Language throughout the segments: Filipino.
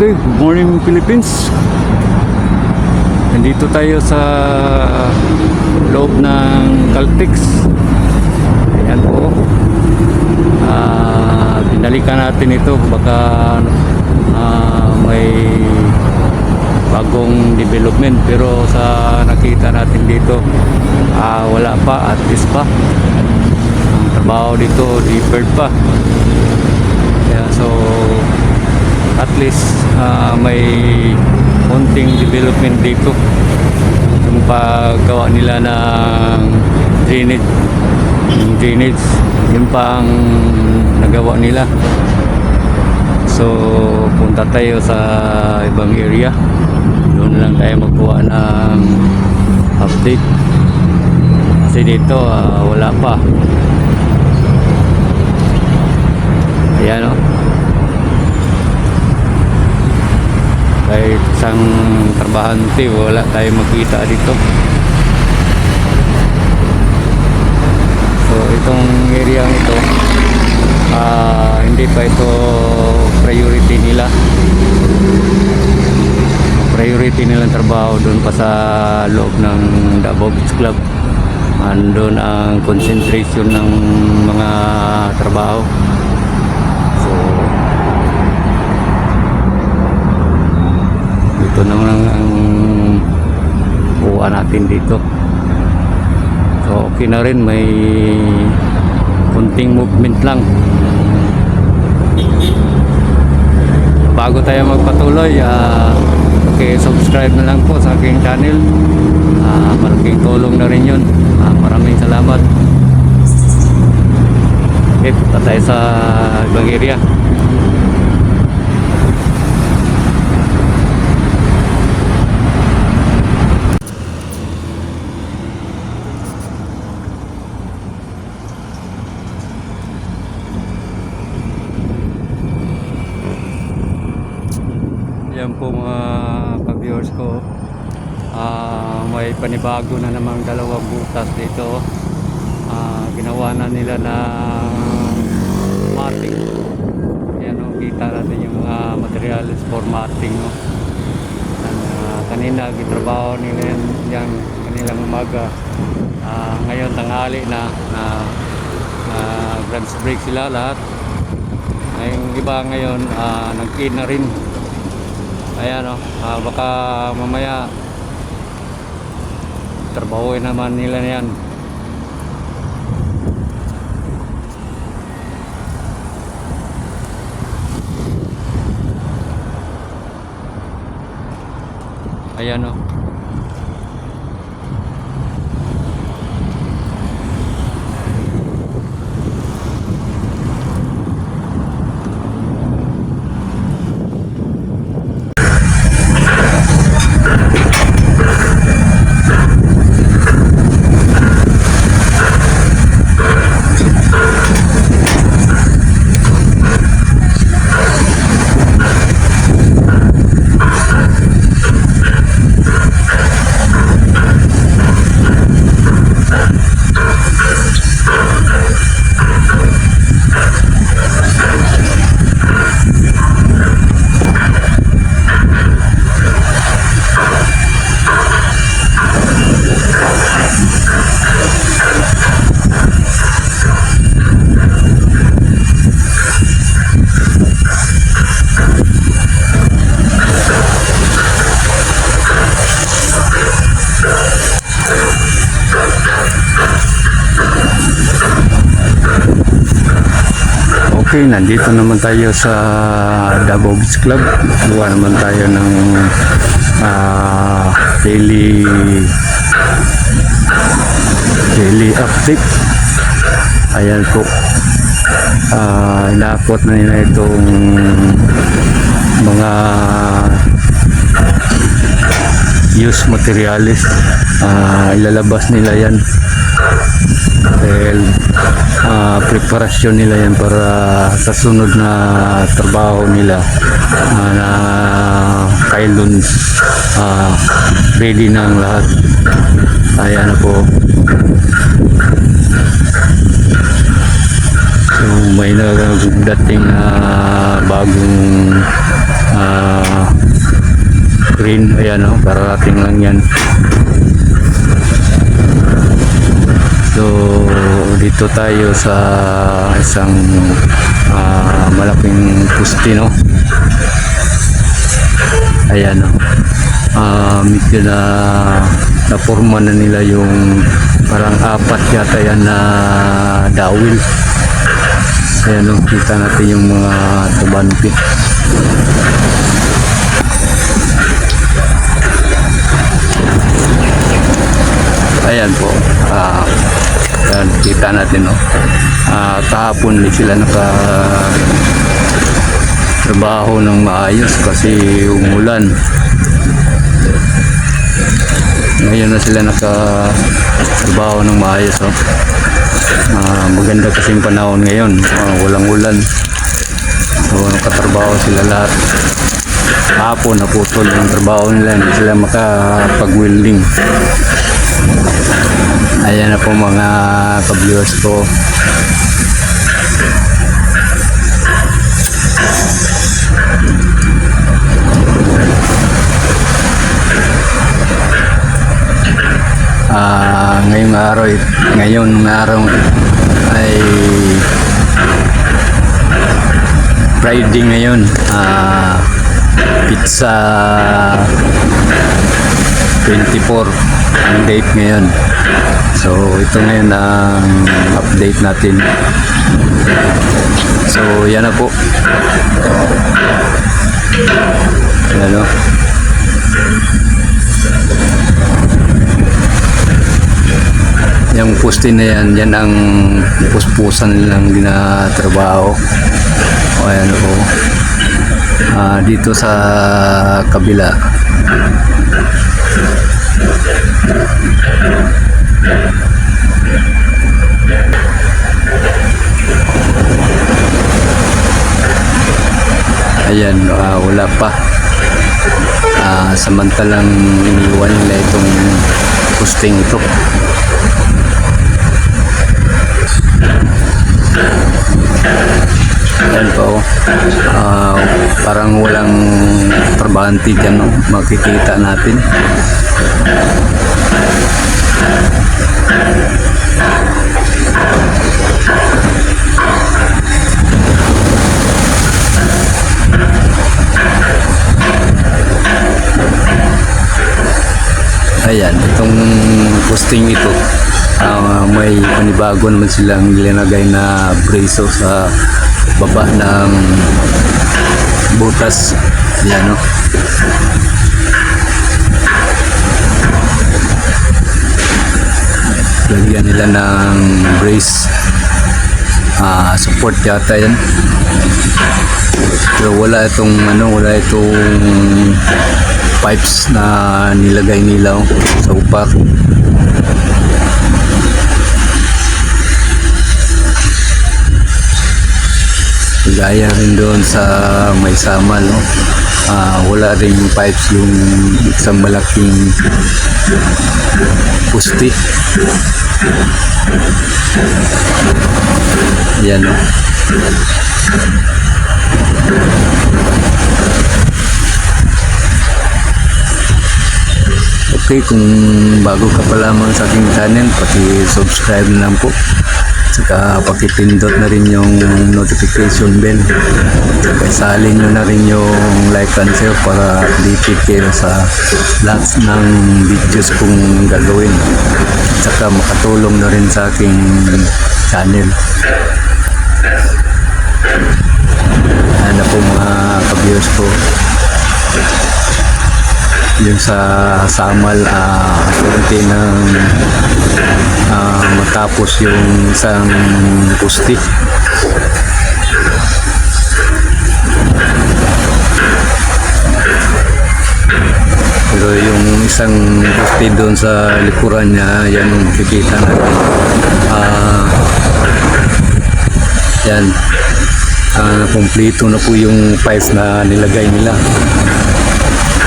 Okay, good morning Philippines. Nandito tayo sa loob ng Caltex. Ayan po. Binalikan natin ito. Baka may bagong development. Pero sa nakita natin dito, wala pa, at least pa. Ang trabaho dito, deferred pa. Kaya so at least may konting development dito. Yung paggawa nila ng drainage, yun pa ang nagawa nila. So punta tayo sa ibang area, doon lang tayo magkuha ng update kasi dito wala pa. Ayan o, kahit isang trabahante wala tayo makita dito. So itong area ito, hindi pa ito priority nila. Priority nilang trabaho doon pa sa loob ng Davao Beach Club. Andun ang concentration ng mga trabaho. Ito naman ang kuha natin dito. So okay na rin, may kunting movement lang. Bago tayo magpatuloy, subscribe na lang po sa aking channel. Malaking tulong na rin yun. Maraming salamat. Okay, punta tayo sa ibang area. Yan po mga ka-viewers ko, may panibago na namang dalawang butas dito. Ginawa na nila na matting. Yan o, kita natin yung mga materials for matting, no? Kanina gitrabaho nila yan kanilang umaga. Ngayon tanghali na lunch break sila lahat. Yung iba ngayon nag-in na rin. Ayan o, baka mamaya trabahoin naman nila yan. Ayan o. Okay, nandito naman tayo sa Davao Beach Club. Gawa naman tayo ng daily update. Ayan po, inakot na nila itong mga used materials. Ilalabas nila yan dahil preparasyon nila yan para sa sunod na trabaho nila, na kailan ready na ang lahat. Ayan na po. So may nagdating na bagong Ayan o, karating lang yan. So dito tayo sa isang malaking puste, no? Ayan o. Medyo na naporma na nila yung parang apat yata yan na dawil. Ayan o, kita natin yung mga tabante. Ayan po. Ayan, kita natin, no? Kahapon din sila trabaho ng maayos kasi umulan. Ngayon na sila trabaho ng maayos, oh. Maganda kasing panahon ngayon, walang ulan. So nakatrabaho sila lahat. Kahapon naputol yung trabaho nila, hindi sila makapag-welding. Ayan na po mga ka-viewers ko. Ngayong araw ay Friday ngayon. Pizza 24 ang date ngayon. So ito ngayon ang update natin. So yan na po. Ano? Yung poste na yan ang puspusan nilang ginatrabaho. O ayan po. Dito sa kabila. Ayan, wala pa. Samantalang iniwan nila itong posting ito. Ayan po. Parang walang trabahante dyan, no? Makikita natin. Ayan, itong posting ito, may panibago naman silang linagay na braso sa baba ng butas. Ayan, no? Lagyan nila ng brace. Support yata yan. Pero wala itong pipes na nilagay nila sa upak. Gaya rin doon sa may sama, no? Wala rin pipes yung isang malaking pusti. Yan, no? Okay, kung bago ka pa lamang sa aking channel, paki-subscribe na lang po. Saka pakipindot na rin yung notification bell. Saka isalin nyo na rin yung like and share para updated kayo sa lahat ng videos kong gagawin. Saka makatulong na rin sa aking channel. Ano po mga ka-viewers ko, yung sa Samal, konti ng matapos yung isang pusti. Pero yung isang pusti doon sa likuran niya, yan yung kikita natin. Yan, kompleto na po yung pipes na nilagay nila.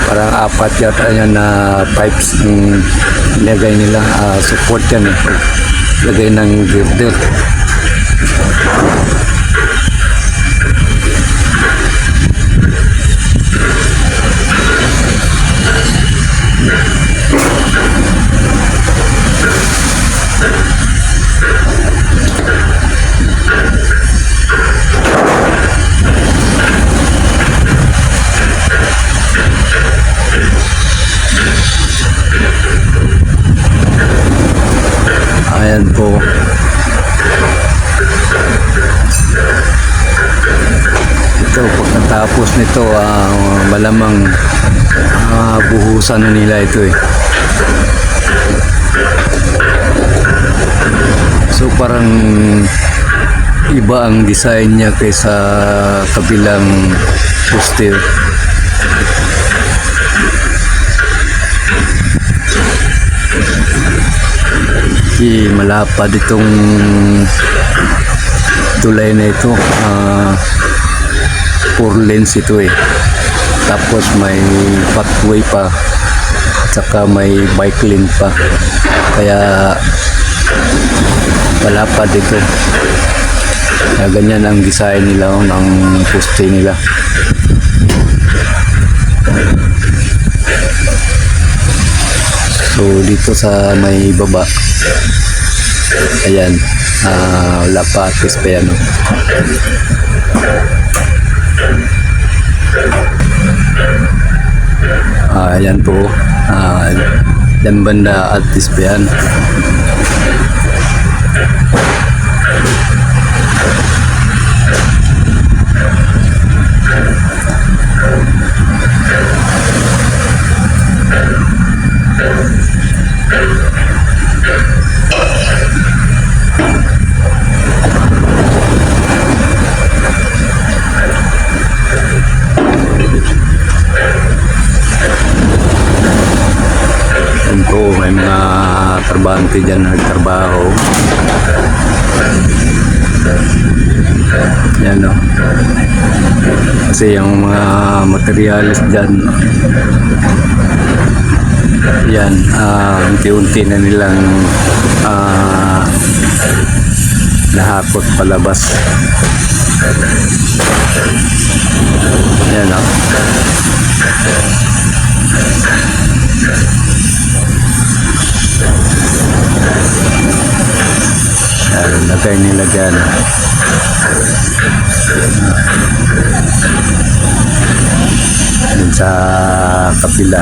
Parang apat yata yan na pipes yung nilagay nila. Support yan, lagay ng girder. nito, malamang buhusan na nila ito eh. So parang iba ang design niya kaysa kabilang poster. Malapad itong tulay na ito. 4 lanes ito eh. Tapos may pathway pa, saka may bike lane pa, kaya malapad ito. Kaya ganyan ang design nila ng poste nila. So dito sa may baba, ayan, wala pa, at least pa yan. Ayan po, yan banda, at least pa yan. May mga trabahante dyan na nagtrabaho. Yan o. Kasi yung mga materialis dyan, yan, unti-unti na nilang nahakot palabas. Yan o. Lagay nila dyan. Dun sa kapila.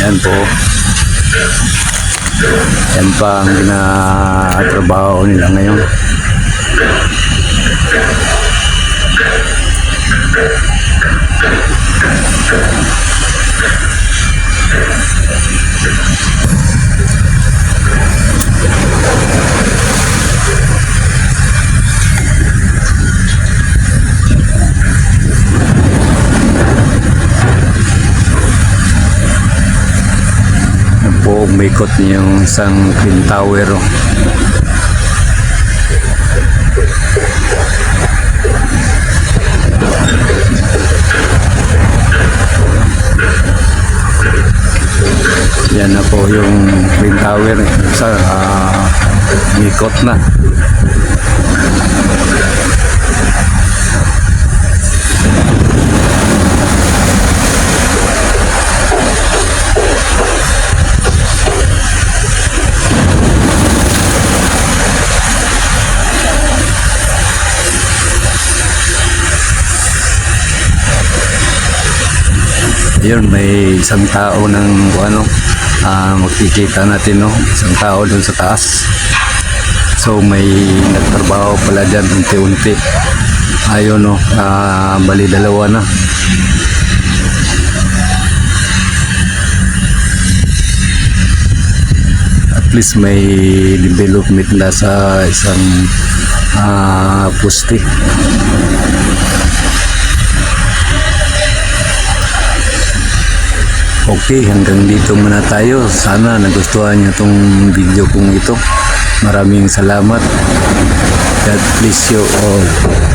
Yan po. Yan pa ang ginatrabaho nila ngayon. Umikot niya yung isang twin tower. Yan na po yung twin tower sa umikot na. Yun, may isang tao ng makikita natin, no? Isang tao dun sa taas. So may nagtrabaho pala dyan unti-unti. Ayun, no? Bali dalawa na. At least may development na sa isang poste. Okay, hanggang dito muna tayo. Sana nagustuhan nyo itong video kong ito. Maraming salamat. God bless you all.